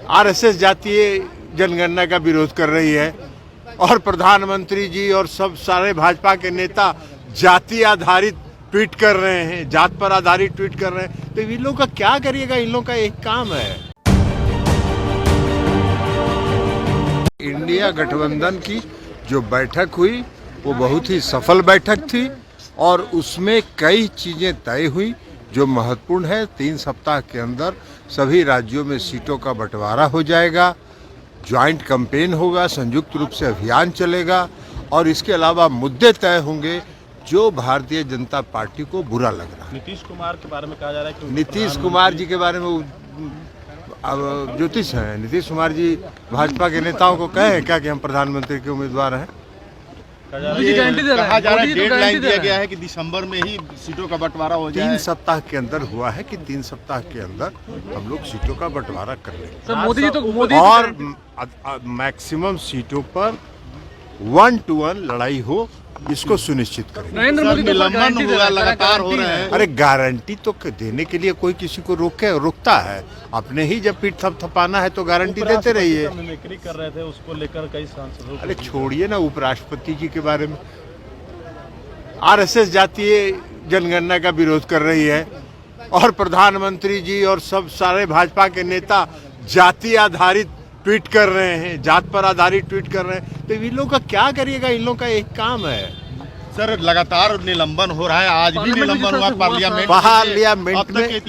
RSS जातीय जनगणना का विरोध कर रही है और प्रधानमंत्री जी और सब सारे भाजपा के नेता जाति आधारित ट्वीट कर रहे हैं, जात पर आधारित ट्वीट कर रहे हैं। तो इन लोगों का क्या करिएगा? इन लोगों का एक काम है। इंडिया गठबंधन की जो बैठक हुई वो बहुत ही सफल बैठक थी और उसमें कई चीजें तय हुई जो महत्वपूर्ण है। 3 सप्ताह के अंदर सभी राज्यों में सीटों का बंटवारा हो जाएगा, ज्वाइंट कैंपेन होगा, संयुक्त रूप से अभियान चलेगा और इसके अलावा मुद्दे तय होंगे जो भारतीय जनता पार्टी को बुरा लग रहा है। नीतीश कुमार के बारे में कहा जा रहा है कि नीतीश कुमार जी के बारे में अब ज्योतिष हैं। नीतीश कुमार जी भाजपा के नेताओं को कहे क्या कि हम प्रधानमंत्री के उम्मीदवार हैं? कहा जा रहा है डेडलाइन दिया गया है कि दिसंबर में ही सीटों का बंटवारा हो जाए। 3 सप्ताह के अंदर हुआ है कि 3 सप्ताह के अंदर हम लोग सीटों का बंटवारा कर लेंगे और मैक्सिमम सीटों पर 1 to 1 लड़ाई हो, इसको सुनिश्चित करेंगे। निलंबन हुआ लगातार हो रहे हैं। अरे गारंटी तो देने के लिए कोई किसी को रोकता है? अपने ही जब पीठ थपथपाना है तो गारंटी देते रहिए। मिमिक्री कर रहे थे, उसको लेकर कई सांसदों। अरे छोड़िए ना उपराष्ट्रपति जी के बारे में। आरएसएस जातीय जनगणना का विरोध कर रही है और प्रधानमंत्री जी और सब सारे भाजपा के नेता जाति आधारित ट्वीट कर रहे हैं, जात पर आधारित ट्वीट कर रहे हैं। तो इन लोगों का क्या करिएगा? इन लोगों का एक काम है। सर लगातार निलंबन हो रहा है, आज भी निलंबन हुआ पार्लियामेंट में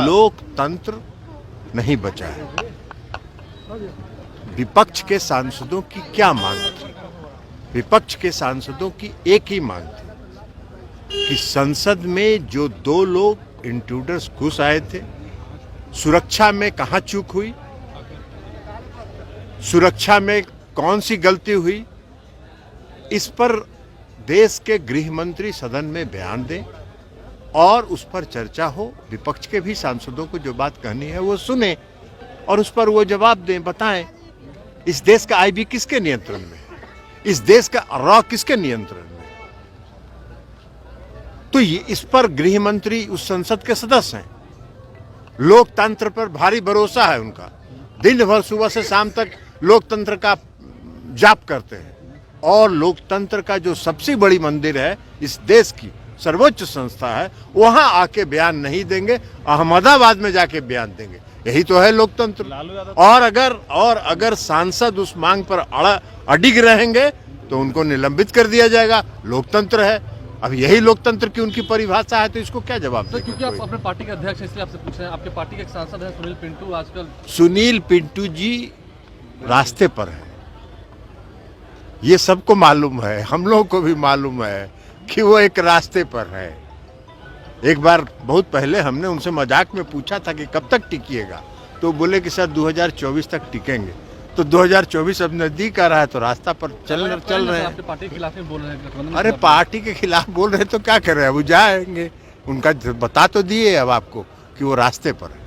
लोकतंत्र नहीं बचा है। विपक्ष के सांसदों की क्या मांग थी? विपक्ष के सांसदों की एक ही मांग थी कि संसद में जो 2 लोग इंट्रूडर्स घुस आए थे, सुरक्षा में कहां चूक हुई, सुरक्षा में कौन सी गलती हुई, इस पर देश के गृह मंत्री सदन में बयान दें और उस पर चर्चा हो। विपक्ष के भी सांसदों को जो बात कहनी है वो सुने और उस पर वो जवाब दें, बताएं इस देश का आईबी किसके नियंत्रण में है, इस देश का रॉ किसके नियंत्रण में है। तो ये इस पर गृह मंत्री उस संसद के सदस्य हैं, लोकतंत्र पर भारी भरोसा है उनका, दिन भर सुबह से शाम तक लोकतंत्र का जाप करते हैं और लोकतंत्र का जो सबसे बड़ी मंदिर है, इस देश की सर्वोच्च संस्था है, वहां आके बयान नहीं देंगे, अहमदाबाद में जाके बयान देंगे। यही तो है लोकतंत्र। और अगर सांसद उस मांग पर अडिग रहेंगे तो उनको निलंबित कर दिया जाएगा। लोकतंत्र है। अब यही लोकतंत्र की उनकी परिभाषा है, तो इसको क्या जवाब दें? क्योंकि आप अपने पार्टी के अध्यक्ष हैं, इसलिए आपसे पूछ रहे हैं। आपके पार्टी के एक सांसद हैं सुनील पिंटू, आजकल सुनील पिंटू जी रास्ते पर है, ये सबको मालूम है, हम लोगों को भी मालूम है कि वो एक रास्ते पर है। एक बार बहुत पहले हमने उनसे मजाक में पूछा था कि कब तक टिकिएगा, तो बोले कि सर 2024 तक टिकेंगे। तो 2024 अब नजदीक आ रहा है तो रास्ता पर चल रहे हैं। आपके पार्टी के खिलाफ ही बोल रहे हैं। अरे पार्टी के खिलाफ बोल रहे तो क्या कर रहे हैं? वो जाएंगे, उनका बता तो दिए अब आपको कि वो रास्ते पर है।